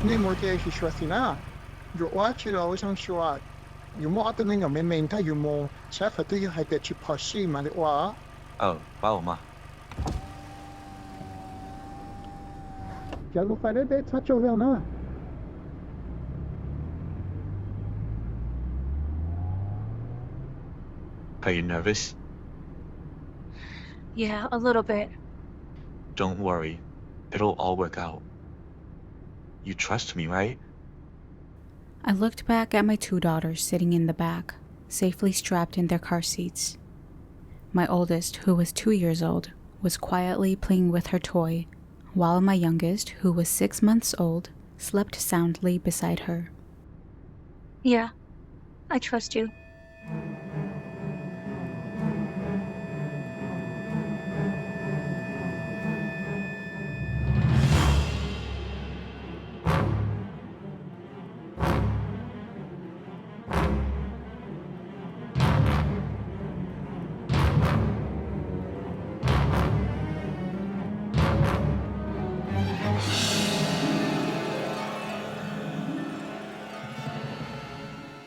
네 모르게 시슈아시나 요 와치로 오상슈아 유모 어떤 거 메멘타 유모 샤파트 유 하이테 치퍼시 말이 와 bao mà. 야고 파레데 차초베나 Are you nervous? Yeah, a little bit. Don't worry. It'll all work out. You trust me, right? I looked back at my two daughters sitting in the back, safely strapped in their car seats. My oldest, who was 2 years old, was quietly playing with her toy, while my youngest, who was 6 months old, slept soundly beside her. Yeah, I trust you.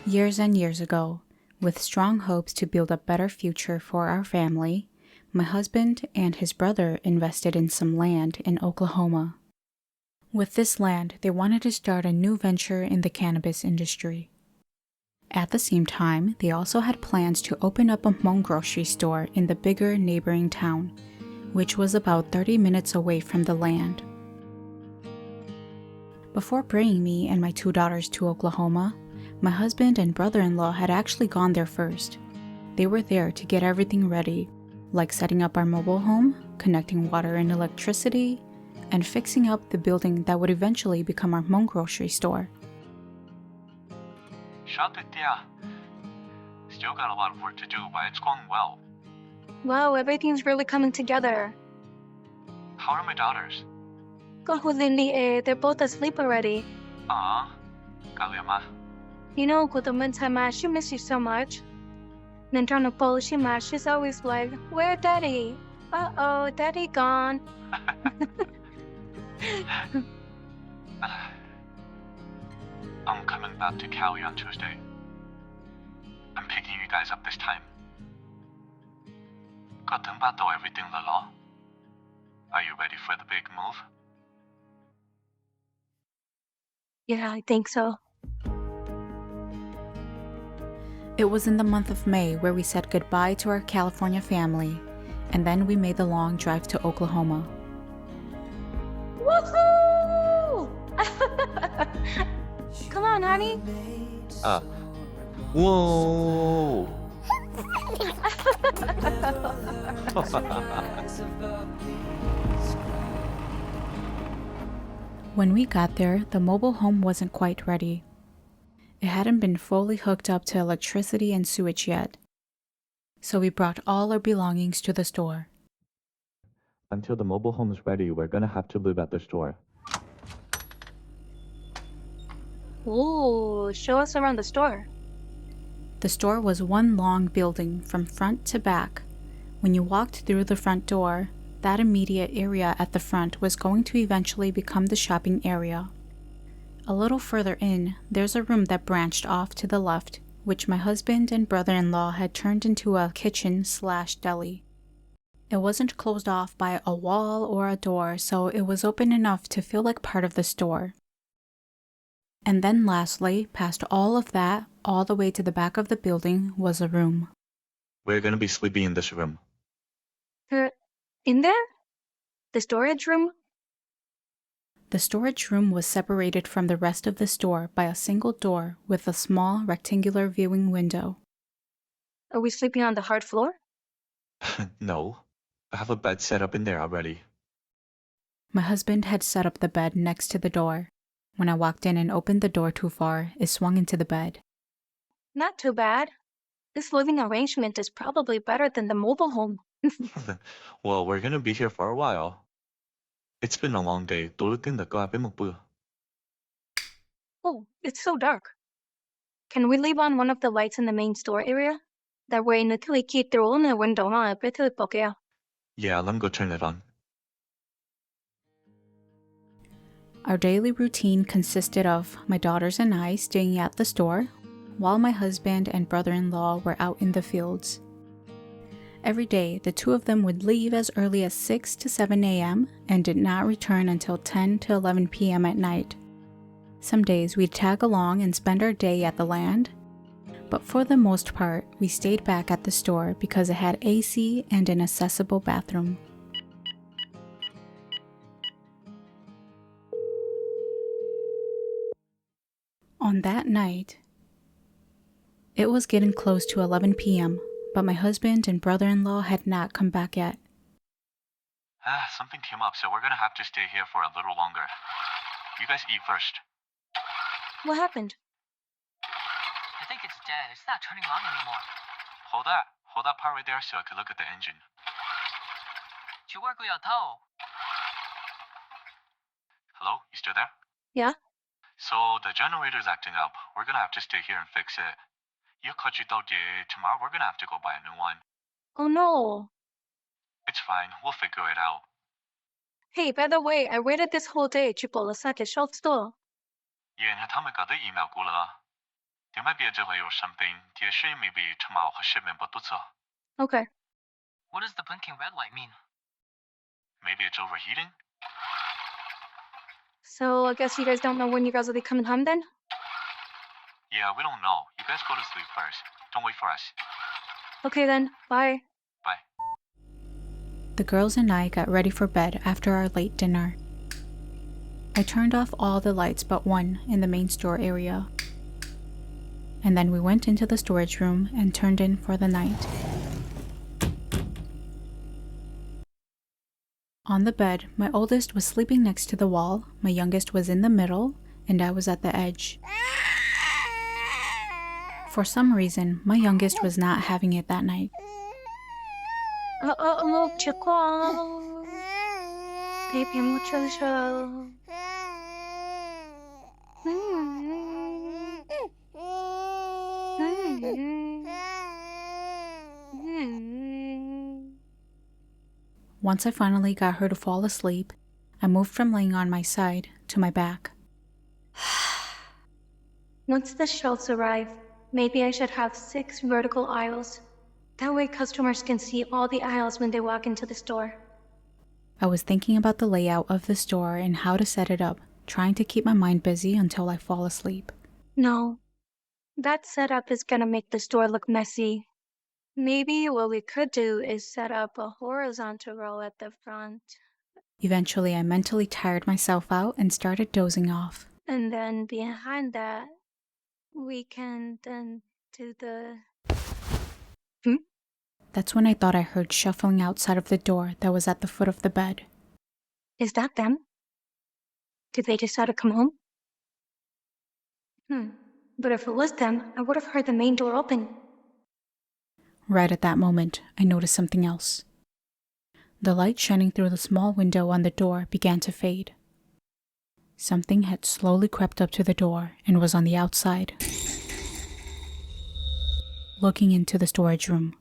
Years and years ago, with strong hopes to build a better future for our family, my husband and his brother invested in some land in Oklahoma. With this land, they wanted to start a new venture in the cannabis industry. At the same time, they also had plans to open up a Hmong grocery store in the bigger neighboring town, which was about 30 minutes away from the land. Before bringing me and my two daughters to Oklahoma, my husband and brother-in-law had actually gone there first. They were there to get everything ready, like setting up our mobile home, connecting water and electricity, and fixing up the building that would eventually become our Hmong grocery store. Shut it down. Still got a lot of work to do, but it's going well. Wow, everything's really coming together. How are my daughters? They're both asleep already. Kalima. You know, she miss you so much. She's always like, where daddy? Uh-oh, daddy gone. I'm coming back to Cali on Tuesday. I'm picking you guys up this time. Got them about everything the law. Are you ready for the big move? Yeah, I think so. It was in the month of May where we said goodbye to our California family, and then we made the long drive to Oklahoma. Woohoo! Come on, honey. Whoa! When we got there, the mobile home wasn't quite ready. It hadn't been fully hooked up to electricity and sewage yet. So we brought all our belongings to the store. Until the mobile home is ready, we're gonna have to live at the store. Ooh, show us around the store. The store was one long building from front to back. When you walked through the front door, that immediate area at the front was going to eventually become the shopping area. A little further in, there's a room that branched off to the left, which my husband and brother-in-law had turned into a kitchen/deli. It wasn't closed off by a wall or a door, so it was open enough to feel like part of the store. And then lastly, past all of that, all the way to the back of the building, was a room. We're gonna be sleeping in this room. In there? The storage room? The storage room was separated from the rest of the store by a single door with a small rectangular viewing window. Are we sleeping on the hard floor? No. I have a bed set up in there already. My husband had set up the bed next to the door. When I walked in and opened the door too far, it swung into the bed. Not too bad. This living arrangement is probably better than the mobile home. Well, we're gonna be here for a while. It's been a long day. Oh, it's so dark. Can we leave on one of the lights in the main store area? That way, until we keep through the window, Yeah, let me go turn it on. Our daily routine consisted of my daughters and I staying at the store, while my husband and brother-in-law were out in the fields. Every day, the two of them would leave as early as 6 to 7 a.m. and did not return until 10 to 11 p.m. at night. Some days we'd tag along and spend our day at the land, but for the most part, we stayed back at the store because it had AC and an accessible bathroom. On that night, it was getting close to 11 p.m., but my husband and brother-in-law had not come back yet. Something came up, so we're gonna have to stay here for a little longer. You guys eat first. What happened? I think it's dead. It's not turning on anymore. Hold that part right there so I can look at the engine. 去玩个摇头。 Hello, you still there? Yeah? So the generator's acting up. We're gonna have to stay here and fix it. Tomorrow we're gonna have to go buy a new one. Oh no. It's fine, we'll figure it out. Hey, by the way, I waited this whole day 去补了3个 short store. Yeah, 他们搞的email过了。点解别这会有生病？也是maybe tomorrow和shipment不督促。 Okay. What does the blinking red light mean? Maybe it's overheating? So I guess you guys don't know when you guys will be coming home then? Yeah, we don't know. You guys go to sleep first. Don't wait for us. Okay then, bye. Bye. The girls and I got ready for bed after our late dinner. I turned off all the lights but one in the main store area. And then we went into the storage room and turned in for the night. On the bed, my oldest was sleeping next to the wall, my youngest was in the middle, and I was at the edge. For some reason, my youngest was not having it that night. chico. Baby, mucho show. Once I finally got her to fall asleep, I moved from laying on my side to my back. Once the shelves arrive, maybe I should have 6 vertical aisles. That way customers can see all the aisles when they walk into the store. I was thinking about the layout of the store and how to set it up, trying to keep my mind busy until I fall asleep. No, that setup is gonna make the store look messy. Maybe what we could do is set up a horizontal row at the front. Eventually, I mentally tired myself out and started dozing off. And then behind that, we can then do the... That's when I thought I heard shuffling outside of the door that was at the foot of the bed. Is that them? Did they decide to come home? But if it was them, I would have heard the main door open. Right at that moment, I noticed something else. The light shining through the small window on the door began to fade. Something had slowly crept up to the door and was on the outside, looking into the storage room.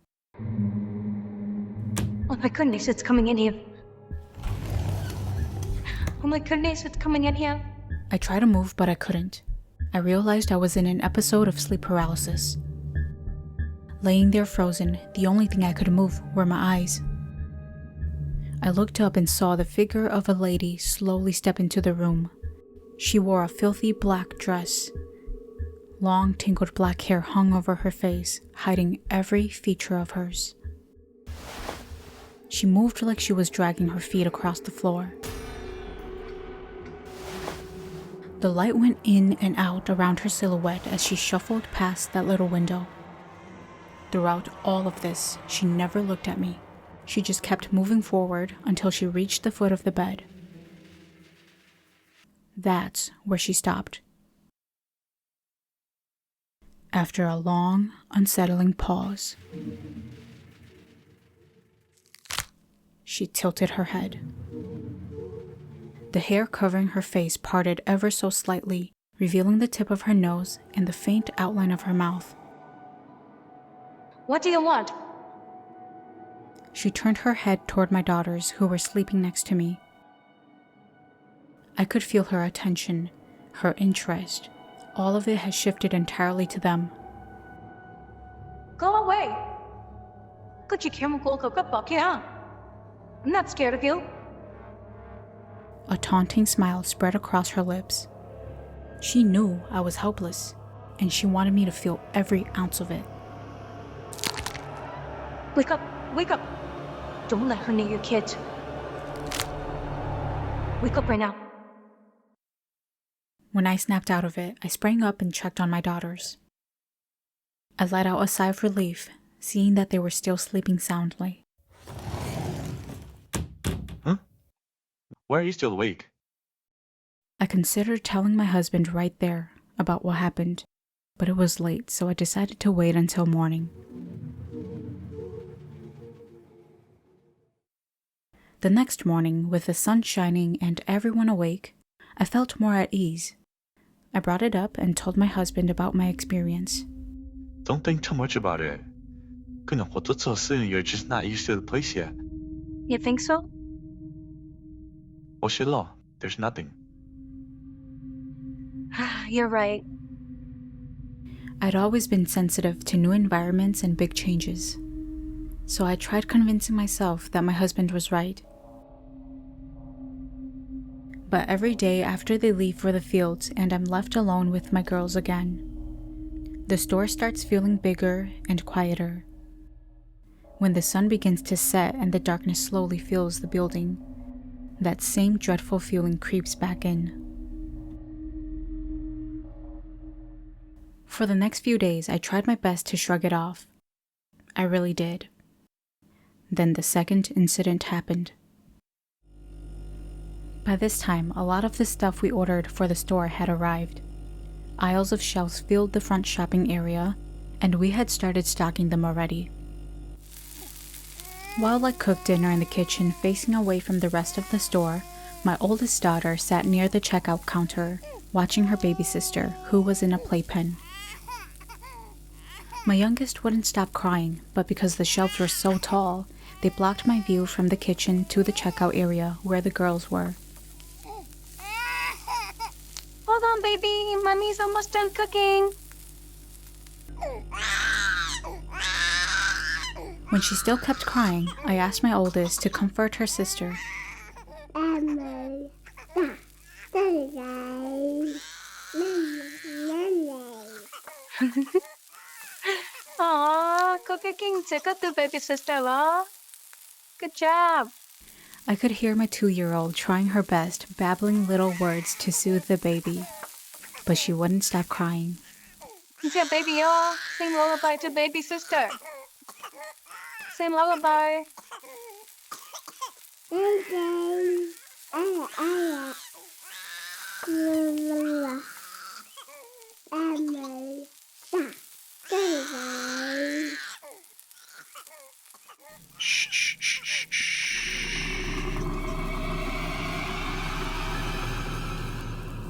Oh my goodness, it's coming in here. Oh my goodness, it's coming in here. I tried to move, but I couldn't. I realized I was in an episode of sleep paralysis. Laying there frozen, the only thing I could move were my eyes. I looked up and saw the figure of a lady slowly step into the room. She wore a filthy black dress. Long, tangled black hair hung over her face, hiding every feature of hers. She moved like she was dragging her feet across the floor. The light went in and out around her silhouette as she shuffled past that little window. Throughout all of this, she never looked at me. She just kept moving forward until she reached the foot of the bed. That's where she stopped. After a long, unsettling pause, she tilted her head. The hair covering her face parted ever so slightly, revealing the tip of her nose and the faint outline of her mouth. What do you want? She turned her head toward my daughters, who were sleeping next to me. I could feel her attention, her interest. All of it had shifted entirely to them. Go away! I'm not scared of you. A taunting smile spread across her lips. She knew I was helpless, and she wanted me to feel every ounce of it. Wake up! Wake up! Don't let her near your kids. Wake up right now. When I snapped out of it, I sprang up and checked on my daughters. I let out a sigh of relief, seeing that they were still sleeping soundly. Huh? Why are you still awake? I considered telling my husband right there about what happened, but it was late, so I decided to wait until morning. The next morning, with the sun shining and everyone awake, I felt more at ease. I brought it up and told my husband about my experience. Don't think too much about it. 可能我做错事 you're just not used to the place yet. You think so? 我学了 there's nothing. You're right. I'd always been sensitive to new environments and big changes, so I tried convincing myself that my husband was right. But every day after they leave for the fields and I'm left alone with my girls again, the store starts feeling bigger and quieter. When the sun begins to set and the darkness slowly fills the building, that same dreadful feeling creeps back in. For the next few days, I tried my best to shrug it off. I really did. Then the second incident happened. By this time, a lot of the stuff we ordered for the store had arrived. Aisles of shelves filled the front shopping area, and we had started stocking them already. While I cooked dinner in the kitchen facing away from the rest of the store, my oldest daughter sat near the checkout counter, watching her baby sister, who was in a playpen. My youngest wouldn't stop crying, but because the shelves were so tall, they blocked my view from the kitchen to the checkout area where the girls were. Hold on, baby. Mommy's almost done cooking. When she still kept crying, I asked my oldest to comfort her sister. Aww, cooking to baby sister, lah. Good job. I could hear my 2-year-old trying her best, babbling little words to soothe the baby, but she wouldn't stop crying. Yeah, baby, y'all. Sing lullaby to baby sister. Sing lullaby.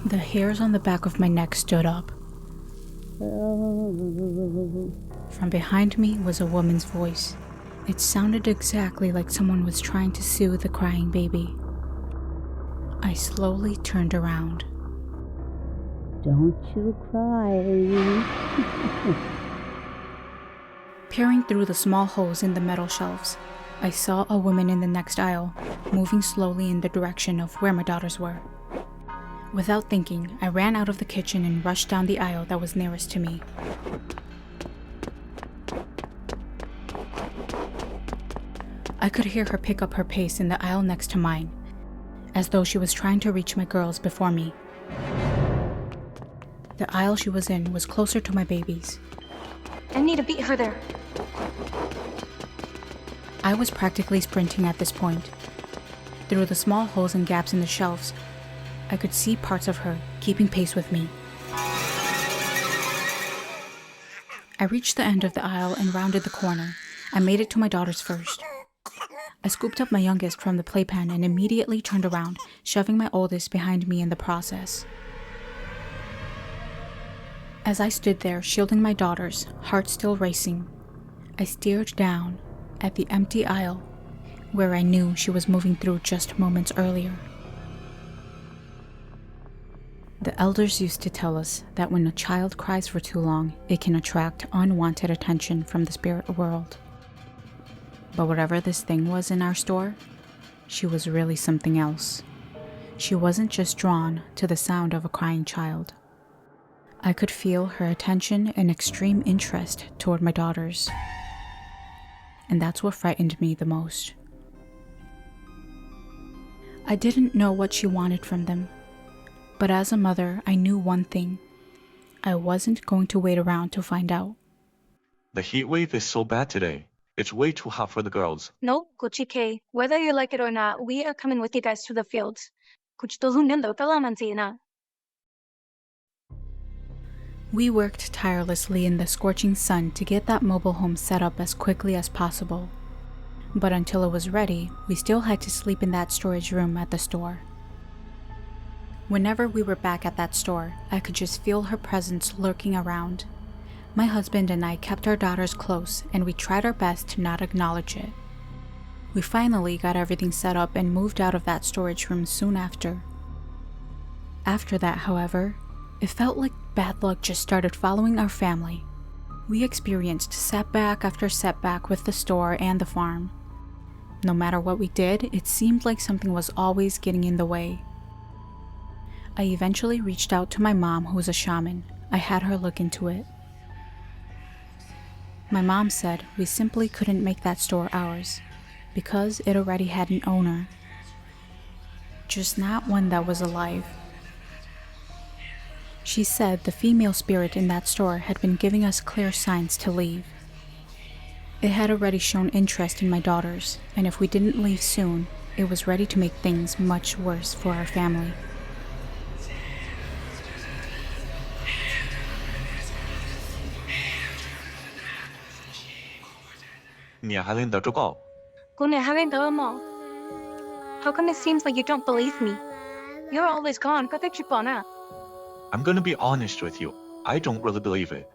The hairs on the back of my neck stood up. From behind me was a woman's voice. It sounded exactly like someone was trying to soothe the crying baby. I slowly turned around. Don't you cry. Peering through the small holes in the metal shelves, I saw a woman in the next aisle, moving slowly in the direction of where my daughters were. Without thinking, I ran out of the kitchen and rushed down the aisle that was nearest to me. I could hear her pick up her pace in the aisle next to mine, as though she was trying to reach my girls before me. The aisle she was in was closer to my babies. I need to beat her there. I was practically sprinting at this point. Through the small holes and gaps in the shelves, I could see parts of her keeping pace with me. I reached the end of the aisle and rounded the corner. I made it to my daughters first. I scooped up my youngest from the playpen and immediately turned around, shoving my oldest behind me in the process. As I stood there, shielding my daughters, heart still racing, I stared down at the empty aisle where I knew she was moving through just moments earlier. The elders used to tell us that when a child cries for too long, it can attract unwanted attention from the spirit world. But whatever this thing was in our store, she was really something else. She wasn't just drawn to the sound of a crying child. I could feel her attention and extreme interest toward my daughters. And that's what frightened me the most. I didn't know what she wanted from them, but as a mother, I knew one thing. I wasn't going to wait around to find out. The heat wave is so bad today. It's way too hot for the girls. No, Kuchike. Whether you like it or not, we are coming with you guys to the fields. We worked tirelessly in the scorching sun to get that mobile home set up as quickly as possible. But until it was ready, we still had to sleep in that storage room at the store. Whenever we were back at that store, I could just feel her presence lurking around. My husband and I kept our daughters close, and we tried our best to not acknowledge it. We finally got everything set up and moved out of that storage room soon after. After that, however, it felt like bad luck just started following our family. We experienced setback after setback with the store and the farm. No matter what we did, it seemed like something was always getting in the way. I eventually reached out to my mom, who was a shaman. I had her look into it. My mom said we simply couldn't make that store ours, because it already had an owner. Just not one that was alive. She said the female spirit in that store had been giving us clear signs to leave. It had already shown interest in my daughters, and if we didn't leave soon, it was ready to make things much worse for our family. How come it seems like you don't believe me? You're always gone. I'm gonna be honest with you. I don't really believe it.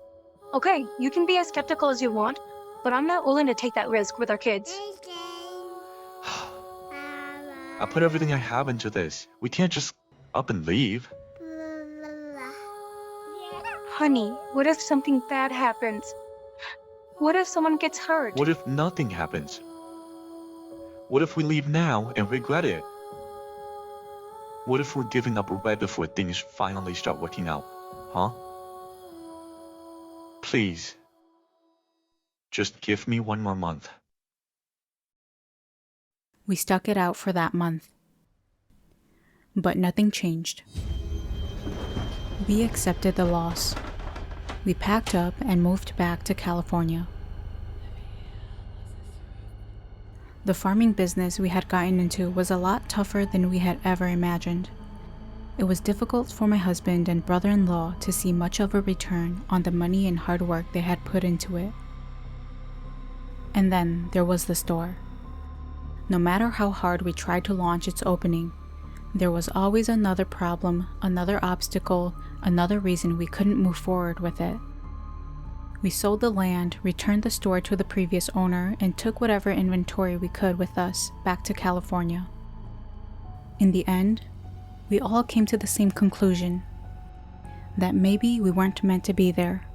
Okay, you can be as skeptical as you want, but I'm not willing to take that risk with our kids. I put everything I have into this. We can't just up and leave. Honey, what if something bad happens? What if someone gets hurt? What if nothing happens? What if we leave now and regret it? What if we're giving up right before things finally start working out? Huh? Please. Just give me one more month. We stuck it out for that month. But nothing changed. We accepted the loss. We packed up and moved back to California. The farming business we had gotten into was a lot tougher than we had ever imagined. It was difficult for my husband and brother-in-law to see much of a return on the money and hard work they had put into it. And then there was the store. No matter how hard we tried to launch its opening, there was always another problem, another obstacle, another reason we couldn't move forward with it. We sold the land, returned the store to the previous owner, and took whatever inventory we could with us back to California. In the end, we all came to the same conclusion, that maybe we weren't meant to be there.